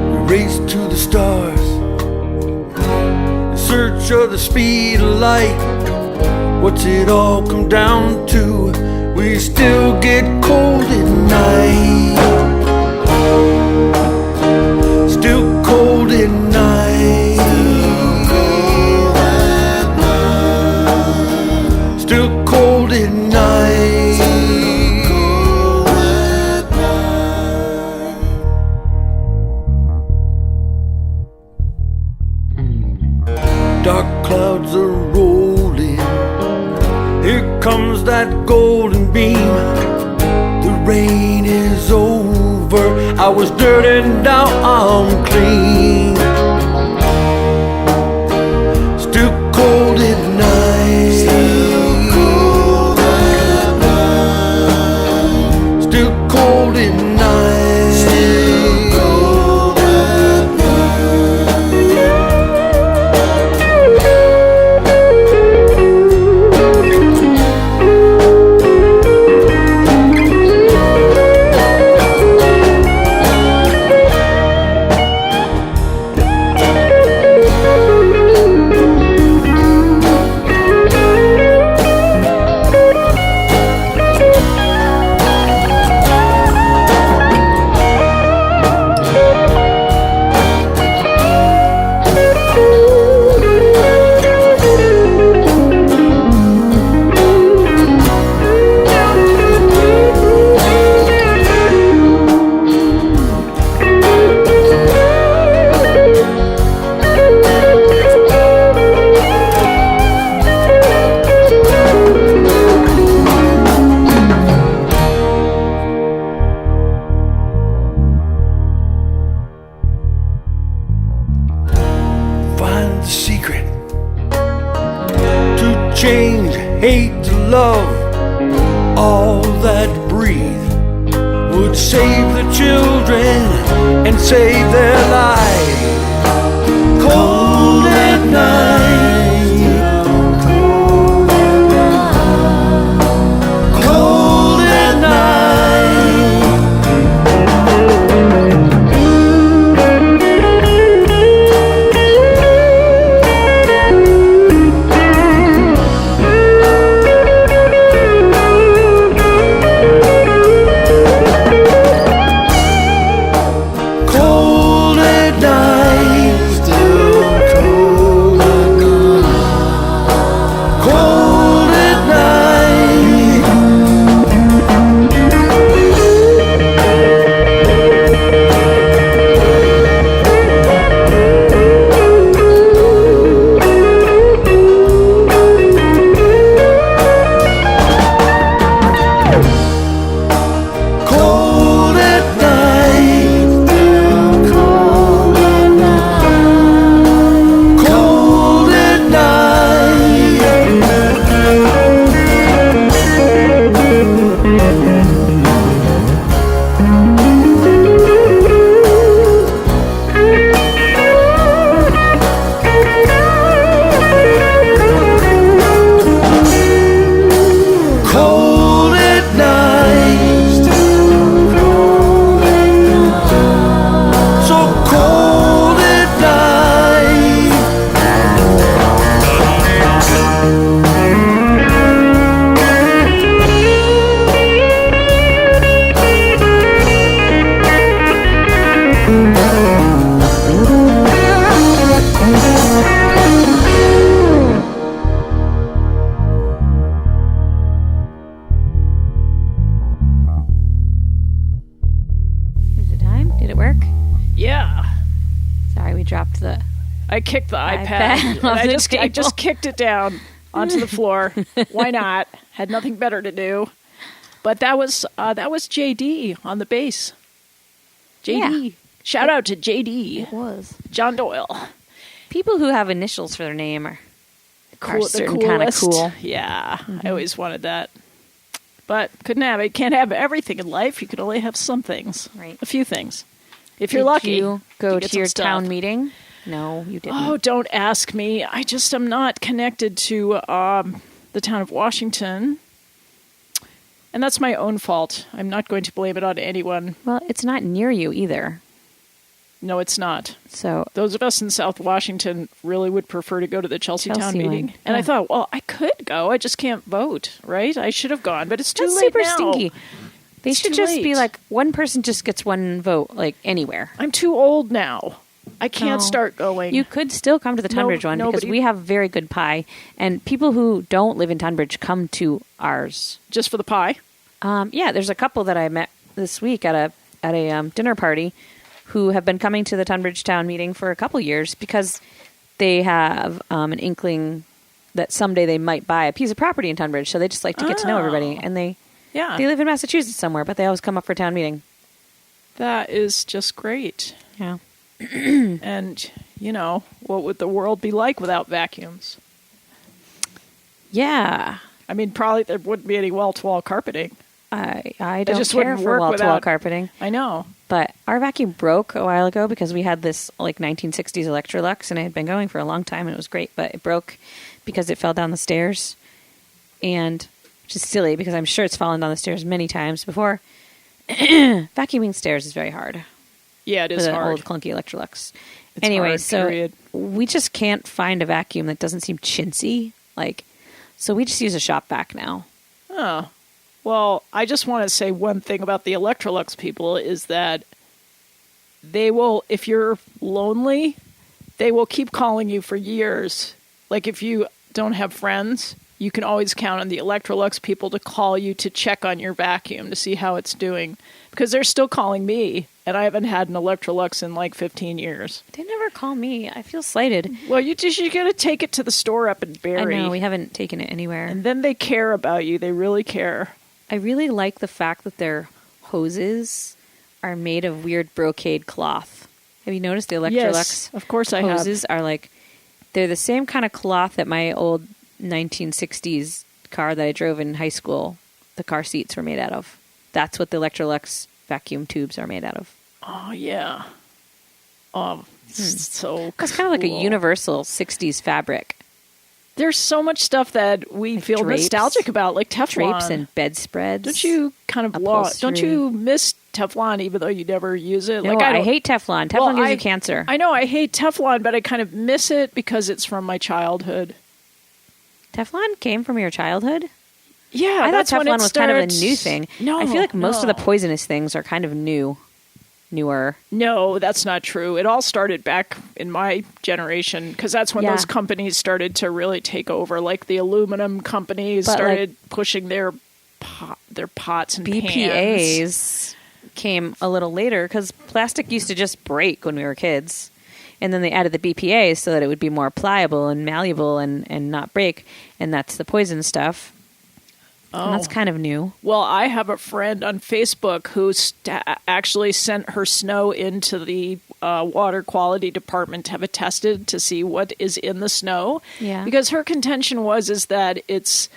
We race to the stars in search of the speed of light. What's it all come down to? We still get cold at night. Still cold at night. Still cold at night. Dark clouds are rolling. Here comes that golden beam. The rain is over. I was dirty, now I'm clean. Still cold at night. Still cold at night. Still cold at night. Still cold at change, hate to love, all that breathe would save the children and save their lives. Cold at night, cold at I kicked the iPad. I just kicked it down. onto the floor. Why not? Had nothing better to do. But that was JD on the bass. JD. Yeah. Shout out to JD. It was. John Doyle. People who have initials for their name are Cool, certain kind of cool. Yeah, I always wanted that. But couldn't have it. Can't have everything in life. You can only have some things. Right. A few things. If you're lucky. Did you go you get to your some stuff. town meeting? No, you didn't. Oh, don't ask me. I just am not connected to the town of Washington. And that's my own fault. I'm not going to blame it on anyone. Well, it's not near you either. No, it's not. So Those of us in South Washington really would prefer to go to the Chelsea town Chelsea meeting. one. And I Yeah. thought, well, I could go. I just can't vote, right? I should have gone, but it's too that's late super now. stinky. They It's should too just be late. like, one person just gets one vote, like anywhere. I'm too old now. I can't No. start going. You could still come to the Tunbridge one because nobody- we have very good pie, and people who don't live in Tunbridge come to ours. Just for the pie? Yeah, there's a couple that I met this week at a dinner party who have been coming to the Tunbridge town meeting for a couple years because they have an inkling that someday they might buy a piece of property in Tunbridge, so they just like to get to know everybody. And they Yeah. live in Massachusetts somewhere, but they always come up for town meeting. That is just great. Yeah. And, what would the world be like without vacuums? Yeah. I mean, probably there wouldn't be any wall-to-wall carpeting. I don't just care wouldn't for work wall-to-wall without- carpeting. I know. But our vacuum broke a while ago because we had this like 1960s Electrolux, and it had been going for a long time, and it was great. But it broke because it fell down the stairs, and which is silly because I'm sure it's fallen down the stairs many times before. Vacuuming stairs is very hard Yeah, it is with an hard. old clunky Electrolux. It's Anyway, hard, so period. we just can't find a vacuum that doesn't seem chintzy. So we just use a shop vac now. Oh. Well, I just want to say one thing about the Electrolux people is that they will, if you're lonely, they will keep calling you for years. Like if you don't have friends, you can always count on the Electrolux people to call you to check on your vacuum to see how it's doing. Because they're still calling me, and I haven't had an Electrolux in like 15 years. They never call me. I feel slighted. Well, you got to take it to the store up in Barrie. I know, we haven't taken it anywhere. And then they care about you. They really care. I really like the fact that their hoses are made of weird brocade cloth. Have you noticed the Electrolux Yes, of course I have. hoses are like, they're the same kind of cloth that my old 1960s car that I drove in high school, the car seats were made out of. That's what the Electrolux vacuum tubes are made out of. Oh, yeah. So It's kind of like a cool. universal 60s fabric. There's so much stuff that we Like feel drapes. nostalgic about, like Teflon. Drapes and bedspreads. Don't you kind of upholstery. don't you miss Teflon even though you never use it? No, Like I don't- hate Teflon. Teflon Well, gives you cancer. I know I hate Teflon, but I kind of miss it because it's from my childhood. Teflon came from your childhood? Yeah, I thought that's when Teflon it was kind of a starts. new thing. No, I feel like most of the no. poisonous things are kind of newer. No, that's not true. It all started back in my generation because that's when Yeah. those companies started to really take over. Like the aluminum companies But, started pushing their pots and pans. BPAs came a little later because plastic used to just break when we were kids. And then they added the BPAs so that it would be more pliable and malleable and not break. And that's the poison stuff. And that's kind of new. Well, I have a friend on Facebook who actually sent her snow into the water quality department to have it tested to see what is in the snow. Yeah. Because her contention is that it's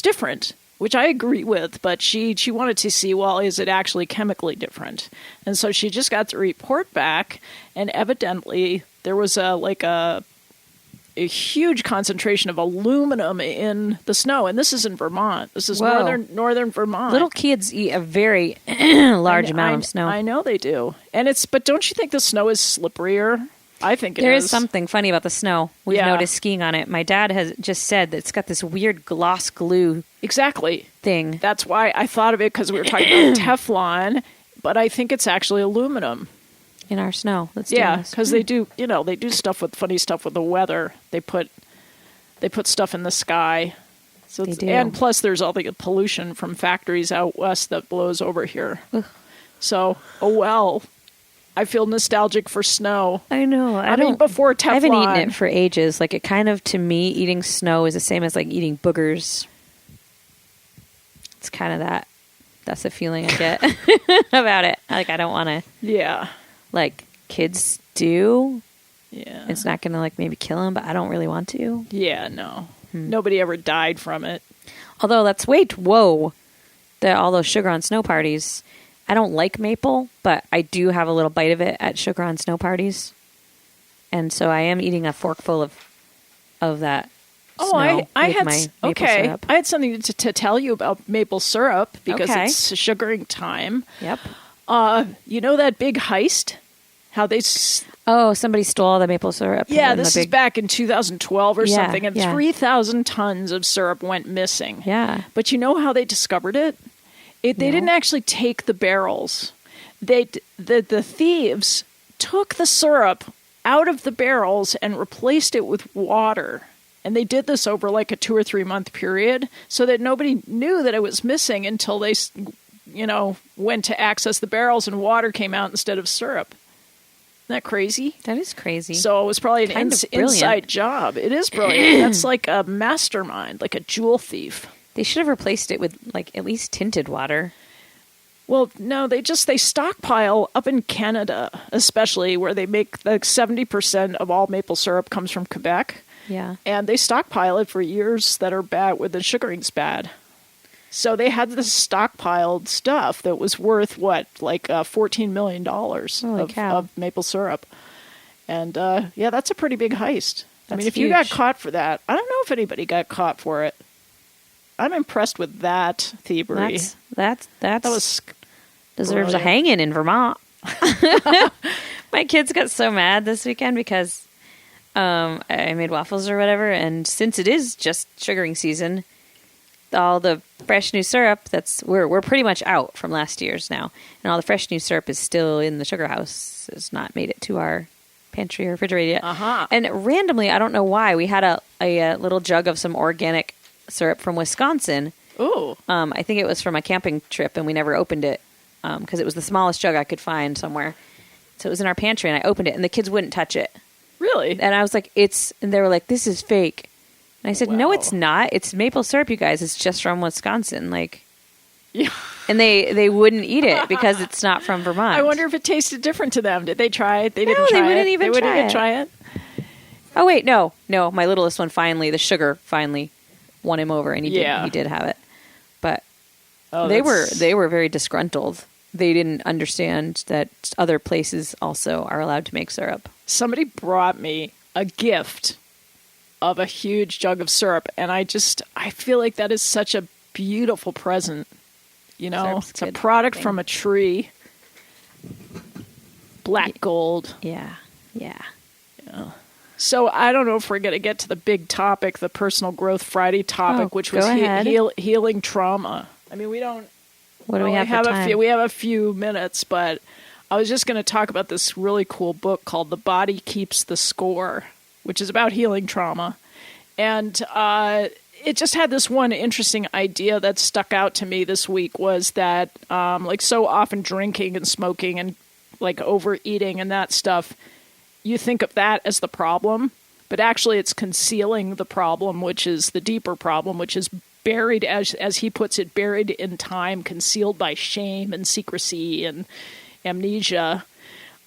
different, which I agree with, but she wanted to see, well, is it actually chemically different? And so she just got the report back, and evidently there was a huge concentration of aluminum in the snow, and this is in Vermont. This is Whoa. northern Vermont. Little kids eat a very large amount of snow. I know they do, but don't you think the snow is slipperier? I think it There is. is something funny about the snow. We've Yeah. noticed skiing on it. My dad has just said that it's got this weird gloss glue Exactly. thing. That's why I thought of it because we were talking about Teflon, but I think it's actually aluminum. In our snow. That's Yeah, dangerous. because they do funny stuff with the weather. They put stuff in the sky. So They it's, do. and plus there's all the pollution from factories out west that blows over here. Ugh. So, oh well. I feel nostalgic for snow. I know. I mean, before Teflon. I haven't eaten it for ages. Like, it kind of, to me, eating snow is the same as, like, eating boogers. It's kind of that. That's the feeling I get about it. Like, I don't want to. Yeah. Like, kids do. Yeah. It's not going to, like, maybe kill them, but I don't really want to. Yeah, no. Nobody ever died from it. Although, whoa. All those sugar on snow parties. I don't like maple, but I do have a little bite of it at sugar on snow parties. And so I am eating a forkful of that. Oh, snow I with had my maple syrup. I had something to tell you about maple syrup because Okay. it's sugaring time. Yep. You know that big heist? How they Oh, somebody stole all the maple syrup. Yeah, and this the is back in 2012 or Yeah, something, and yeah. 3,000 tons of syrup went missing. Yeah. But you know how they discovered it? They didn't actually take the barrels. The thieves took the syrup out of the barrels and replaced it with water. And they did this over like a 2 or 3 month period so that nobody knew that it was missing until they, went to access the barrels and water came out instead of syrup. Isn't that crazy? That is crazy. So it was probably an Kind of brilliant. inside job. It is brilliant. That's like a mastermind, like a jewel thief. They should have replaced it with, like, at least tinted water. Well, no, they stockpile up in Canada, especially where they make like 70% of all maple syrup comes from Quebec. Yeah. And they stockpile it for years that are bad, where the sugaring's bad. So they had this stockpiled stuff that was worth $14 million of maple syrup. And that's a pretty big heist. I mean, if you got caught for that, I don't know if anybody got caught for it. I'm impressed with that thievery. That was deserves a hanging in Vermont. My kids got so mad this weekend because I made waffles or whatever, and since it is just sugaring season, all the fresh new syrup we're pretty much out from last year's now, and all the fresh new syrup is still in the sugar house. It's not made it to our pantry or refrigerator yet. And randomly, I don't know why, we had a little jug of some organic syrup from Wisconsin. Ooh. I think it was from a camping trip, and we never opened it because it was the smallest jug I could find somewhere. So it was in our pantry, and I opened it, and the kids wouldn't touch it. Really? And I was like, and they were like, this is fake. And I said, no, it's not. It's maple syrup, you guys. It's just from Wisconsin. Like, yeah. And they wouldn't eat it because it's not from Vermont. I wonder if it tasted different to them. Did they try it? They didn't try it. They wouldn't even try it. Oh, wait, no. My littlest one the sugar finally won him over, and he did have it. But they were very disgruntled. They didn't understand that other places also are allowed to make syrup. Somebody brought me a gift of a huge jug of syrup, and I feel like that is such a beautiful present. Syrup's it's a product from a tree. Black gold. Yeah. So I don't know if we're going to get to the big topic, the Personal Growth Friday topic, which was healing trauma. I mean, we don't. What do we have for time? We have a few minutes, but I was just going to talk about this really cool book called The Body Keeps the Score, which is about healing trauma. And it just had this one interesting idea that stuck out to me this week, was that so often drinking and smoking and like overeating and that stuff, you think of that as the problem, but actually it's concealing the problem, which is the deeper problem, which is buried, as he puts it, buried in time, concealed by shame and secrecy and amnesia.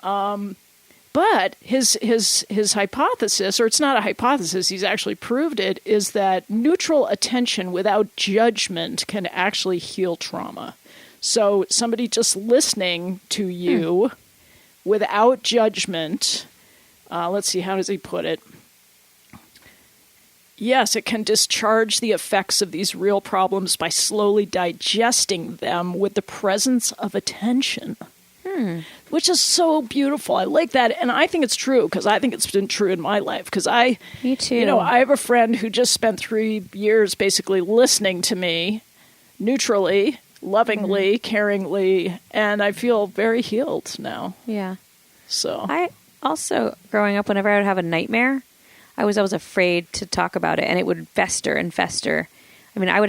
But his hypothesis, or it's not a hypothesis, he's actually proved it, is that neutral attention without judgment can actually heal trauma. So somebody just listening to you without judgment, let's see, how does he put it? Yes, it can discharge the effects of these real problems by slowly digesting them with the presence of attention. Which is so beautiful. I like that. And I think it's true, because I think it's been true in my life. Because Me too. I have a friend who just spent 3 years basically listening to me neutrally, lovingly, caringly, and I feel very healed now. Yeah. So I also, growing up, whenever I would have a nightmare, I was always afraid to talk about it, and it would fester and fester. I mean, I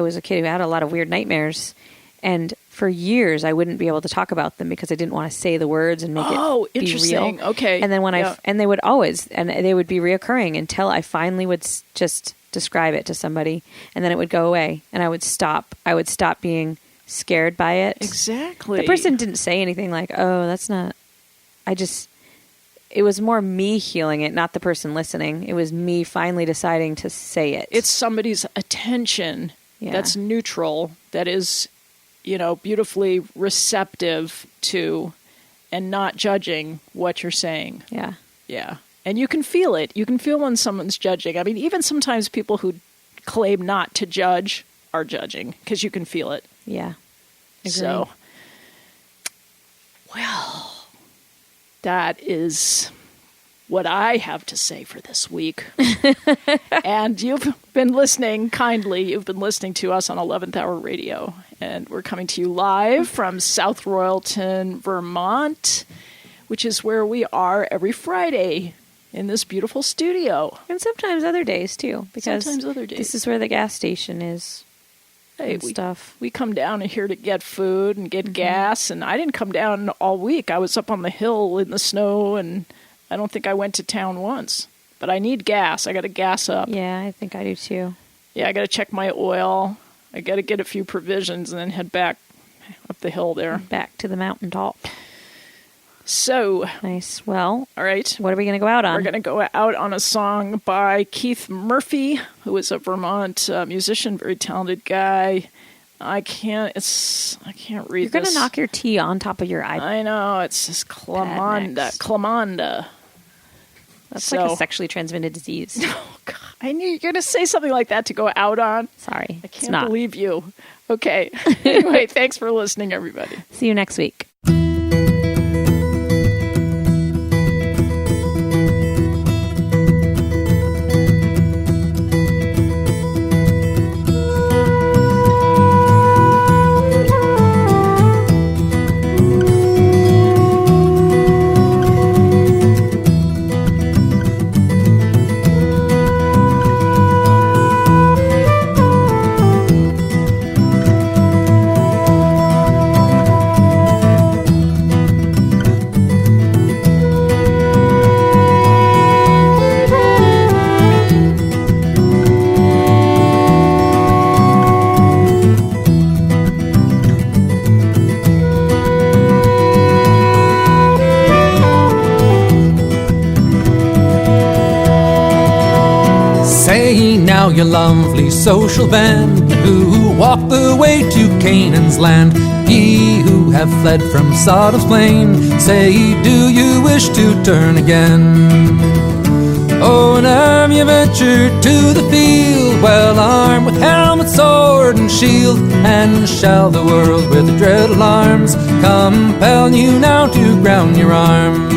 was a kid who had a lot of weird nightmares, and for years I wouldn't be able to talk about them because I didn't want to say the words and make it be interesting. real. Okay. And then when and they would always, and they would be reoccurring until I finally would just describe it to somebody, and then it would go away, and I would stop being scared by it. Exactly. The person didn't say anything like, oh, that's not, it was more me healing it, not the person listening. It was me finally deciding to say it. It's somebody's attention that's neutral, that is, beautifully receptive to and not judging what you're saying. Yeah. Yeah. And you can feel it. You can feel when someone's judging. I mean, even sometimes people who claim not to judge are judging because you can feel it. Yeah. Agreed. So, well, that is what I have to say for this week. And you've been listening kindly. You've been listening to us on 11th Hour Radio. And we're coming to you live from South Royalton, Vermont, which is where we are every Friday in this beautiful studio. And sometimes other days, too. Because sometimes other days. This is where the gas station is. Hey, Stuff. We come down here to get food and get gas, and I didn't come down all week. I was up on the hill in the snow, and I don't think I went to town once. But I need gas. I got to gas up. Yeah, I think I do too. Yeah, I got to check my oil. I got to get a few provisions and then head back up the hill there. Back to the mountaintop. So. Nice. Well, all right. What are we going to go out on? We're going to go out on a song by Keith Murphy, who is a Vermont musician, very talented guy. I can't read this. You're going to knock your tea on top of your iPad. I know. It's just Clamanda. That's like a sexually transmitted disease. Oh, God. I knew you were going to say something like that to go out on. Sorry. I can't believe you. Okay. Anyway, thanks for listening, everybody. See you next week. Now your lovely social band who walk the way to Canaan's land, ye who have fled from Sodom's plain, say, do you wish to turn again? Oh, and have you ventured to the field, well armed with helmet, sword, and shield? And shall the world with dread alarms compel you now to ground your arms?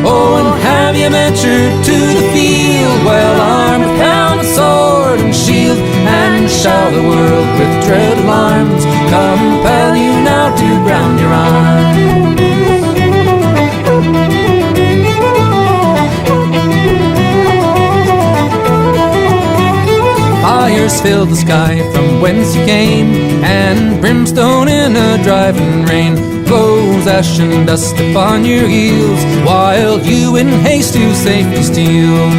Oh, and have you ventured to the field, well armed with helmet, sword, and shield? And shall the world with dread alarms compel you now to ground your arms? Fires fill the sky from whence you came, and brimstone in a driving rain blows ash and dust upon your heels, while you in haste to safety steal.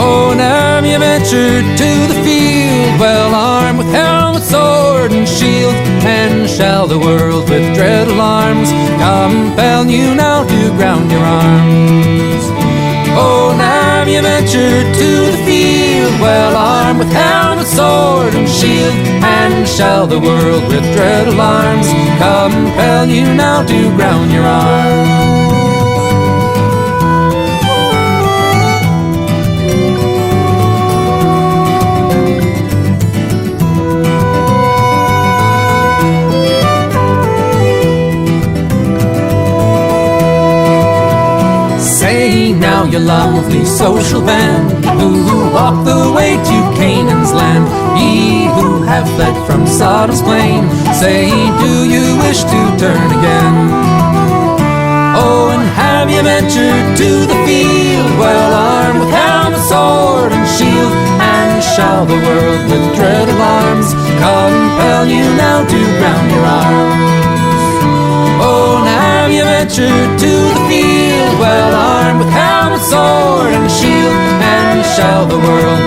Oh, and have you ventured to the field, well armed with helmet, sword, and shield? And shall the world with dread alarms compel you now to ground your arms? Oh, and have you ventured to the field, well armed with helmet, sword, and shield? And shall the world with dread alarms compel you now to ground your arms? Now your lovely social band who walk the way to Canaan's land, ye who have fled from Sodom's plain, say, do you wish to turn again? Oh, and have you ventured to the field, well armed with helmet, sword, and shield? And shall the world with dread alarms compel you now to ground your arms. Oh, now you ventured to the field, well armed with helmet, sword, and shield, and shall the world